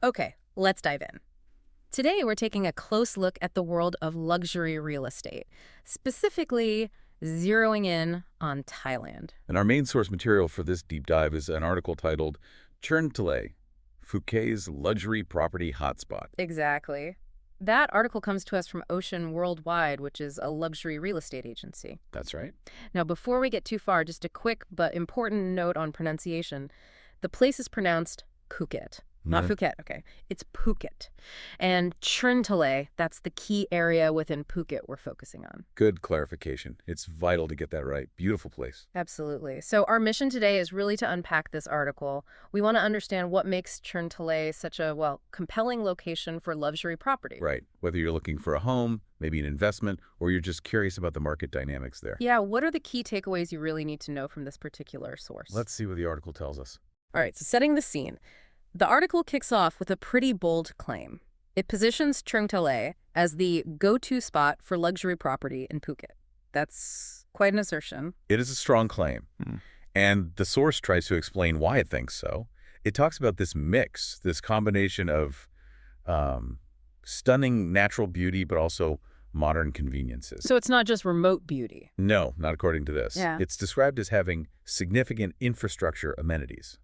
Okay, let's dive in. Today, we're taking a close look at the world of luxury real estate, specifically zeroing in on Thailand. And our main source material for this deep dive is an article titled Cherngtalay Phuket's Luxury Property Hotspot. Exactly. That article comes to us from Ocean Worldwide, which is a luxury real estate agency. That's right. Now, before we get too far, just a quick but important note on pronunciation. The place is pronounced Phuket. Not Yeah. Phuket, okay. It's Phuket. And Cherngtalay, that's the key area within Phuket we're focusing on. Good clarification. It's vital to get that right. Beautiful place. Absolutely. So our mission today is really to unpack this article. We want to understand what makes Cherngtalay such a, well, compelling location for luxury property. Right. Whether you're looking for a home, maybe an investment, or you're just curious about the market dynamics there. Yeah, what are the key takeaways you really need to know from this particular source? Let's see what the article tells us. All right, so setting the scene. The article kicks off with a pretty bold claim. It positions Cherngtalay as the go-to spot for luxury property in Phuket. That's quite an assertion. It is a strong claim, and the source tries to explain why it thinks so. It talks about this mix, this combination of stunning natural beauty, but also modern conveniences. So it's not just remote beauty. No, not according to this. Yeah. It's described as having significant infrastructure amenities.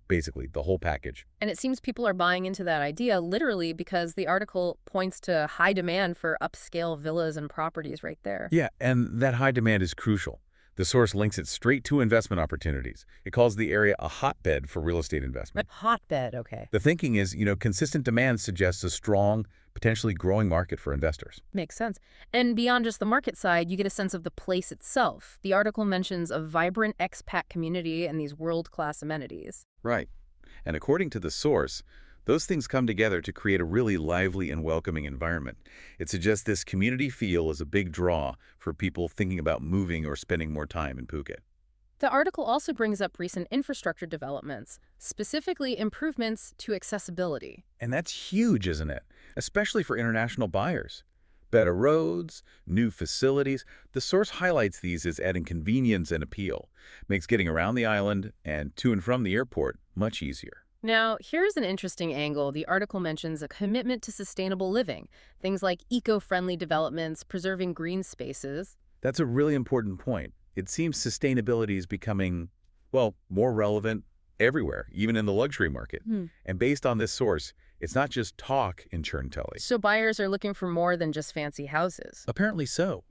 Basically, the whole package. And it seems people are buying into that idea literally because the article points to high demand for upscale villas and properties right there. Yeah, and that high demand is crucial. The source links it straight to investment opportunities. It calls the area a hotbed for real estate investment. Hotbed, okay. The thinking is, consistent demand suggests a strong, potentially growing market for investors. Makes sense. And beyond just the market side, you get a sense of the place itself. The article mentions a vibrant expat community and these world-class amenities. Right. And according to the source, those things come together to create a really lively and welcoming environment. It suggests this community feel is a big draw for people thinking about moving or spending more time in Phuket. The article also brings up recent infrastructure developments, specifically improvements to accessibility. And that's huge, isn't it? Especially for international buyers. Better roads, new facilities. The source highlights these as adding convenience and appeal. Makes getting around the island and to and from the airport much easier. Now, here's an interesting angle. The article mentions a commitment to sustainable living, things like eco-friendly developments, preserving green spaces. That's a really important point. It seems sustainability is becoming, well, more relevant everywhere, even in the luxury market. And based on this source, it's not just talk in Cherngtalay. So buyers are looking for more than just fancy houses. Apparently so.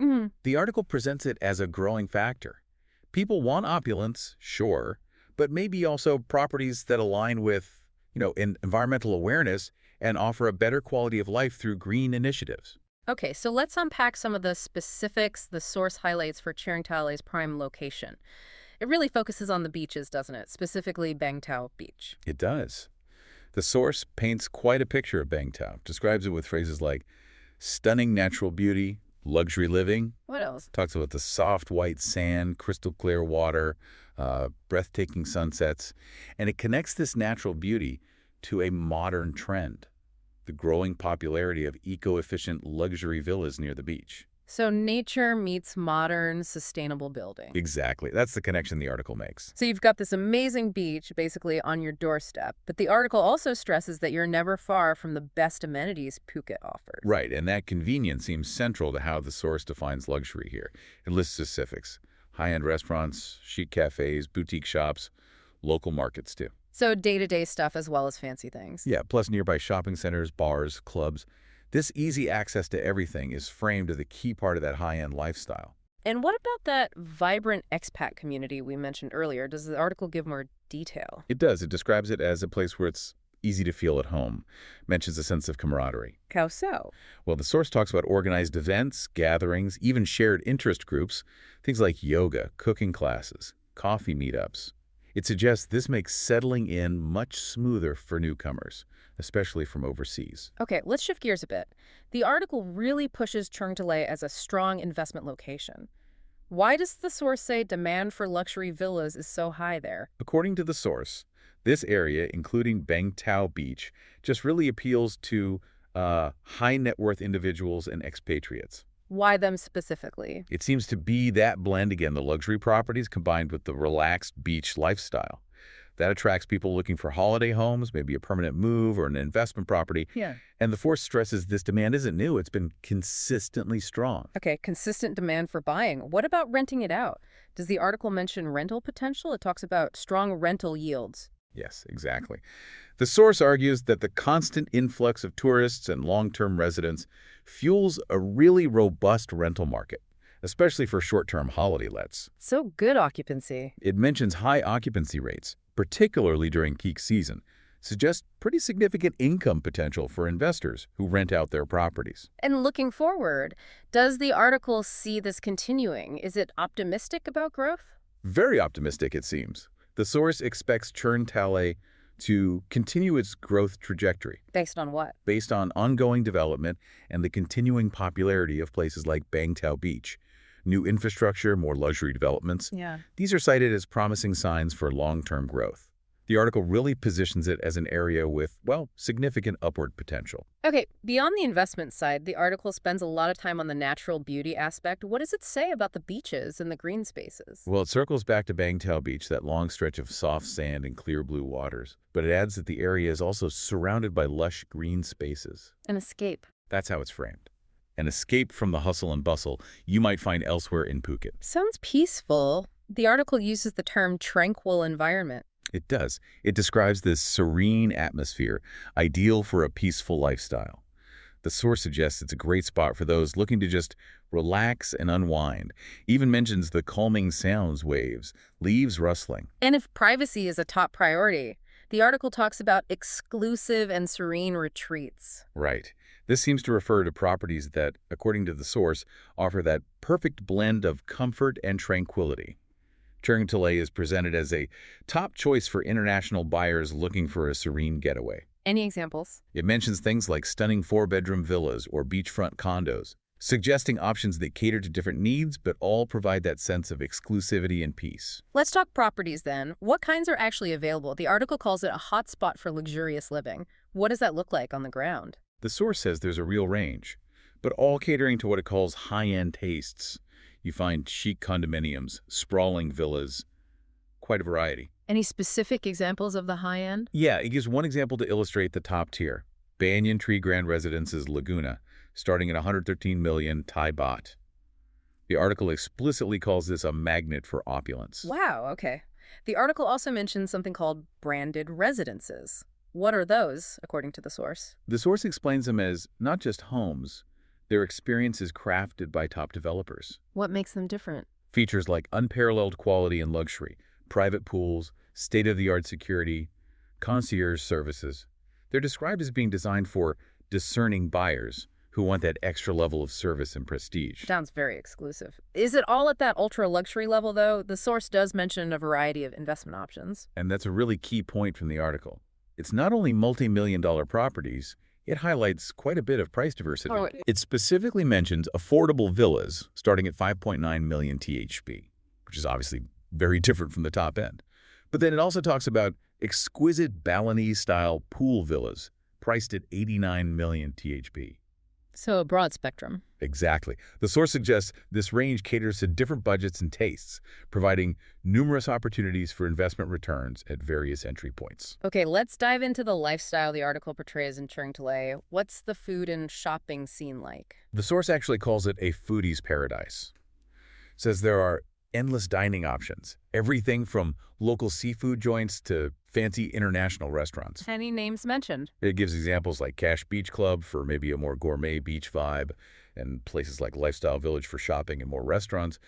The article presents it as a growing factor. People want opulence, sure, but maybe also properties that align with, environmental awareness and offer a better quality of life through green initiatives. Okay, so let's unpack some of the specifics the source highlights for Cherngtalay's prime location. It really focuses on the beaches, doesn't it? Specifically Bang Tao Beach. It does. The source paints quite a picture of Bang Tao, describes it with phrases like stunning natural beauty, luxury living. What else? Talks about the soft white sand, crystal clear water, breathtaking sunsets. And it connects this natural beauty to a modern trend, the growing popularity of eco-efficient luxury villas near the beach. So nature meets modern, sustainable building. Exactly. That's the connection the article makes. So you've got this amazing beach basically on your doorstep, but the article also stresses that you're never far from the best amenities Phuket offers. Right, and that convenience seems central to how the source defines luxury here. It lists specifics: high-end restaurants, chic cafes, boutique shops, local markets too. So day-to-day stuff as well as fancy things. Yeah, plus nearby shopping centers, bars, clubs. This easy access to everything is framed as a key part of that high-end lifestyle. And what about that vibrant expat community we mentioned earlier? Does the article give more detail? It does. It describes it as a place where it's easy to feel at home, mentions a sense of camaraderie. How so? Well, the source talks about organized events, gatherings, even shared interest groups, things like yoga, cooking classes, coffee meetups. It suggests this makes settling in much smoother for newcomers, especially from overseas. Okay, let's shift gears a bit. The article really pushes Cherngtalay as a strong investment location. Why does the source say demand for luxury villas is so high there? According to the source, this area, including Bang Tao Beach, just really appeals to high net worth individuals and expatriates. Why them specifically? It seems to be that blend again, the luxury properties combined with the relaxed beach lifestyle. That attracts people looking for holiday homes, maybe a permanent move or an investment property. Yeah. And the force stresses this demand isn't new. It's been consistently strong. Okay, consistent demand for buying. What about renting it out? Does the article mention rental potential? It talks about strong rental yields. Yes, exactly. The source argues that the constant influx of tourists and long-term residents fuels a really robust rental market, especially for short-term holiday lets. So good occupancy. It mentions high occupancy rates, particularly during peak season, suggests pretty significant income potential for investors who rent out their properties. And looking forward, does the article see this continuing? Is it optimistic about growth? Very optimistic, it seems. The source expects Cherngtalay to continue its growth trajectory Based on what? based on ongoing development and the continuing popularity of places like Bangtao Beach. New infrastructure, more luxury developments. Yeah. These are cited as promising signs for long-term growth. The article really positions it as an area with, well, significant upward potential. Okay, beyond the investment side, the article spends a lot of time on the natural beauty aspect. What does it say about the beaches and the green spaces? Well, it circles back to Bangtao Beach, that long stretch of soft sand and clear blue waters. But it adds that the area is also surrounded by lush green spaces. An escape. That's how it's framed. An escape from the hustle and bustle you might find elsewhere in Phuket. Sounds peaceful. The article uses the term tranquil environment. It does. It describes this serene atmosphere, ideal for a peaceful lifestyle. The source suggests it's a great spot for those looking to just relax and unwind. Even mentions the calming sounds waves, leaves rustling. And if privacy is a top priority, the article talks about exclusive and serene retreats. Right. This seems to refer to properties that, according to the source, offer that perfect blend of comfort and tranquility. Cherngtalay is presented as a top choice for international buyers looking for a serene getaway. Any examples? It mentions things like stunning four-bedroom villas or beachfront condos, suggesting options that cater to different needs but all provide that sense of exclusivity and peace. Let's talk properties then. What kinds are actually available? The article calls it a hotspot for luxurious living. What does that look like on the ground? The source says there's a real range, but all catering to what it calls high-end tastes. You find chic condominiums, sprawling villas, quite a variety. Any specific examples of the high end? Yeah, it gives one example to illustrate the top tier. Banyan Tree Grand Residences Laguna, starting at 113 million Thai baht. The article explicitly calls this a magnet for opulence. Wow, okay. The article also mentions something called branded residences. What are those, according to the source? The source explains them as not just homes, they're experiences crafted by top developers. What makes them different? Features like unparalleled quality and luxury, private pools, state-of-the-art security, concierge services. They're described as being designed for discerning buyers who want that extra level of service and prestige. Sounds very exclusive. Is it all at that ultra-luxury level, though? The source does mention a variety of investment options. And that's a really key point from the article. It's not only multi-million-dollar properties, it highlights quite a bit of price diversity. Oh, It specifically mentions affordable villas starting at 5.9 million THB, which is obviously very different from the top end. But then it also talks about exquisite Balinese-style pool villas priced at 89 million THB. So a broad spectrum. Exactly. The source suggests this range caters to different budgets and tastes, providing numerous opportunities for investment returns at various entry points. Okay, let's dive into the lifestyle the article portrays in Cherngtalay. What's the food and shopping scene like? The source actually calls it a foodie's paradise. Says there are endless dining options, everything from local seafood joints to fancy international restaurants. Any names mentioned? It gives examples like Cash Beach Club for maybe a more gourmet beach vibe, and places like Lifestyle Village for shopping and more restaurants,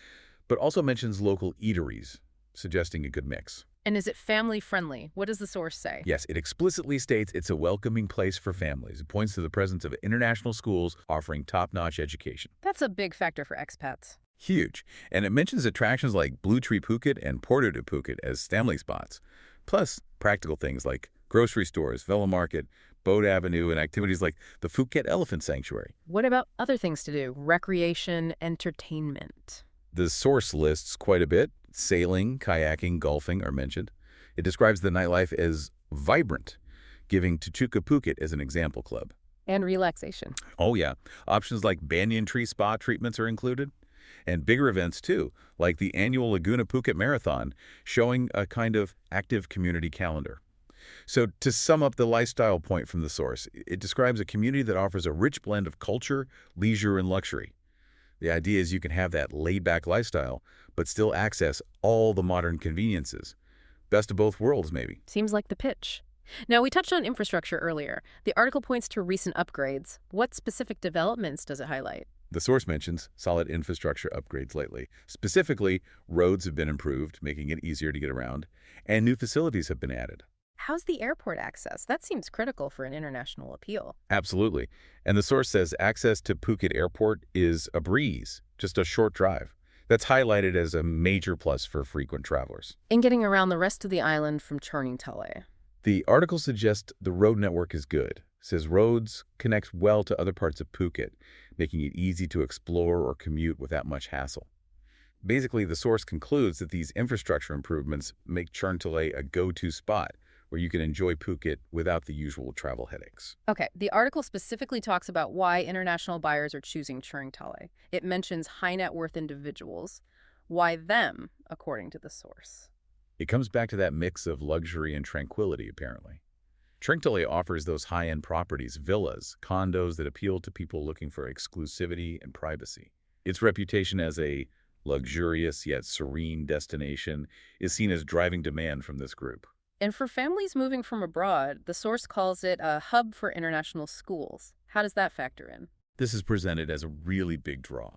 but also mentions local eateries, suggesting a good mix. And is it family-friendly? What does the source say? Yes, it explicitly states it's a welcoming place for families. It points to the presence of international schools offering top-notch education. That's a big factor for expats. Huge. And it mentions attractions like Blue Tree Phuket and Porto de Phuket as family spots, plus practical things like grocery stores, villa market, Boat Avenue, and activities like the Phuket Elephant Sanctuary. What about other things to do? Recreation, entertainment. The source lists quite a bit. Sailing, kayaking, golfing are mentioned. It describes the nightlife as vibrant, giving Tuchuka Phuket as an example club. And relaxation. Oh yeah, options like banyan tree spa treatments are included. And bigger events too, like the annual Laguna Phuket Marathon, showing a kind of active community calendar. So to sum up the lifestyle point from the source, it describes a community that offers a rich blend of culture, leisure, and luxury. The idea is you can have that laid-back lifestyle, but still access all the modern conveniences. Best of both worlds, maybe. Seems like the pitch. Now, we touched on infrastructure earlier. The article points to recent upgrades. What specific developments does it highlight? The source mentions solid infrastructure upgrades lately. Specifically, roads have been improved, making it easier to get around, and new facilities have been added. How's the airport access? That seems critical for an international appeal. Absolutely. And the source says access to Phuket Airport is a breeze, just a short drive. That's highlighted as a major plus for frequent travelers. In getting around the rest of the island from Cherngtalay. The article suggests the road network is good. Says roads connect well to other parts of Phuket, making it easy to explore or commute without much hassle. Basically, the source concludes that these infrastructure improvements make Cherngtalay a go-to spot where you can enjoy Phuket without the usual travel headaches. Okay, the article specifically talks about why international buyers are choosing Cherngtalay. It mentions high net worth individuals. Why them, according to the source? It comes back to that mix of luxury and tranquility, apparently. Cherngtalay offers those high-end properties, villas, condos that appeal to people looking for exclusivity and privacy. Its reputation as a luxurious yet serene destination is seen as driving demand from this group. And for families moving from abroad, the source calls it a hub for international schools. How does that factor in? This is presented as a really big draw.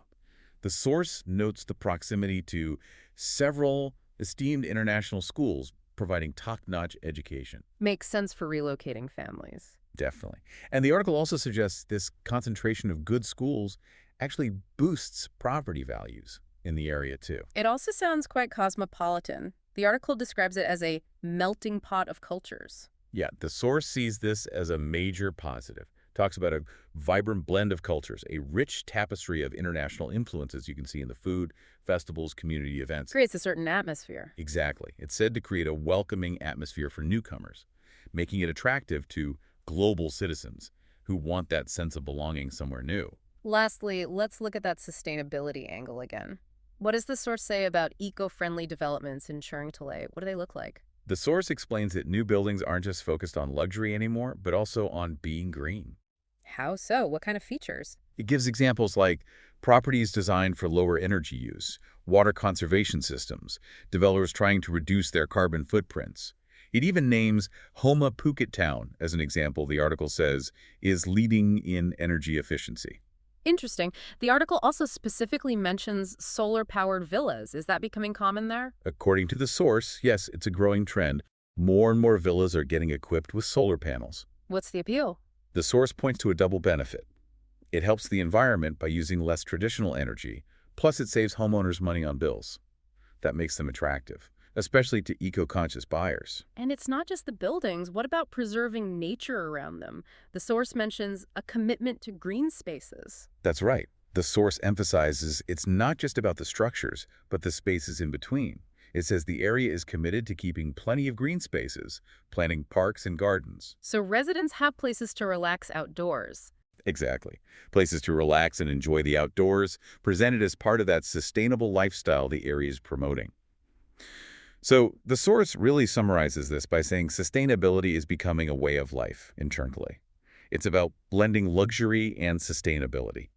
The source notes the proximity to several esteemed international schools providing top-notch education. Makes sense for relocating families. Definitely. And the article also suggests this concentration of good schools actually boosts property values in the area too. It also sounds quite cosmopolitan. The article describes it as a melting pot of cultures. Yeah, the source sees this as a major positive. Talks about a vibrant blend of cultures, a rich tapestry of international influences you can see in the food, festivals, community events. Creates a certain atmosphere. Exactly. It's said to create a welcoming atmosphere for newcomers, making it attractive to global citizens who want that sense of belonging somewhere new. Lastly, let's look at that sustainability angle again. What does the source say about eco-friendly developments in Cherngtalay? What do they look like? The source explains that new buildings aren't just focused on luxury anymore, but also on being green. How so? What kind of features? It gives examples like properties designed for lower energy use, water conservation systems, developers trying to reduce their carbon footprints. It even names Homa Phuket Town as an example, the article says, is leading in energy efficiency. Interesting. The article also specifically mentions solar-powered villas. Is that becoming common there? According to the source, yes, it's a growing trend. More and more villas are getting equipped with solar panels. What's the appeal? The source points to a double benefit. It helps the environment by using less traditional energy, plus it saves homeowners money on bills. That makes them attractive, especially to eco-conscious buyers. And it's not just the buildings. What about preserving nature around them? The source mentions a commitment to green spaces. That's right. The source emphasizes it's not just about the structures, but the spaces in between. It says the area is committed to keeping plenty of green spaces, planting parks and gardens. So residents have places to relax outdoors. Exactly. Places to relax and enjoy the outdoors, presented as part of that sustainable lifestyle the area is promoting. So the source really summarizes this by saying sustainability is becoming a way of life in Cherngtalay. It's about blending luxury and sustainability,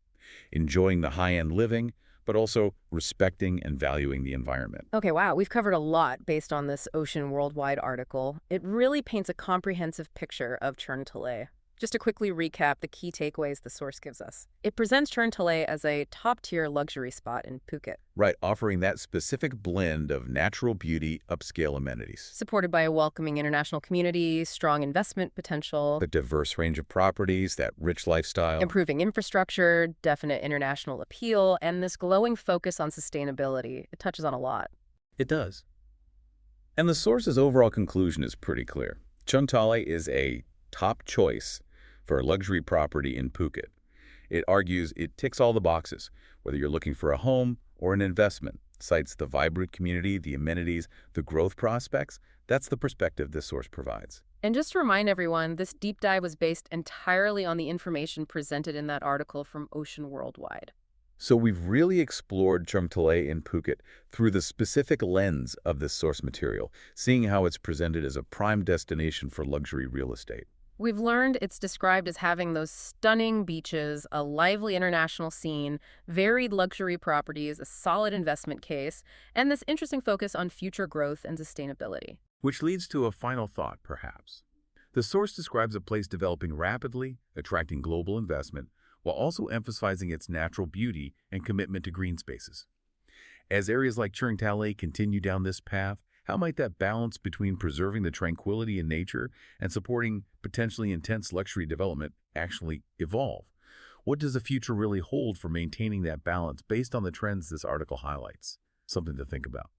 enjoying the high-end living, but also respecting and valuing the environment. Okay, wow, we've covered a lot based on this Ocean Worldwide article. It really paints a comprehensive picture of Cherngtalay. Just to quickly recap the key takeaways the source gives us. It presents Cherngtalay as a top-tier luxury spot in Phuket. Right, offering that specific blend of natural beauty, upscale amenities. Supported by a welcoming international community, strong investment potential, The diverse range of properties, that rich lifestyle. improving infrastructure, definite international appeal, and this glowing focus on sustainability. It touches on a lot. It does. And the source's overall conclusion is pretty clear. Cherngtalay is a top choice for a luxury property in Phuket. It argues it ticks all the boxes, whether you're looking for a home or an investment. Cites the vibrant community, the amenities, the growth prospects. That's the perspective this source provides. And just to remind everyone, this deep dive was based entirely on the information presented in that article from Ocean Worldwide. So we've really explored Cherngtalay in Phuket through the specific lens of this source material, seeing how it's presented as a prime destination for luxury real estate. We've learned it's described as having those stunning beaches, a lively international scene, varied luxury properties, a solid investment case, and this interesting focus on future growth and sustainability. Which leads to a final thought, perhaps. The source describes a place developing rapidly, attracting global investment, while also emphasizing its natural beauty and commitment to green spaces. As areas like Cherngtalay continue down this path, how might that balance between preserving the tranquility in nature and supporting potentially intense luxury development actually evolve? What does the future really hold for maintaining that balance based on the trends this article highlights? Something to think about.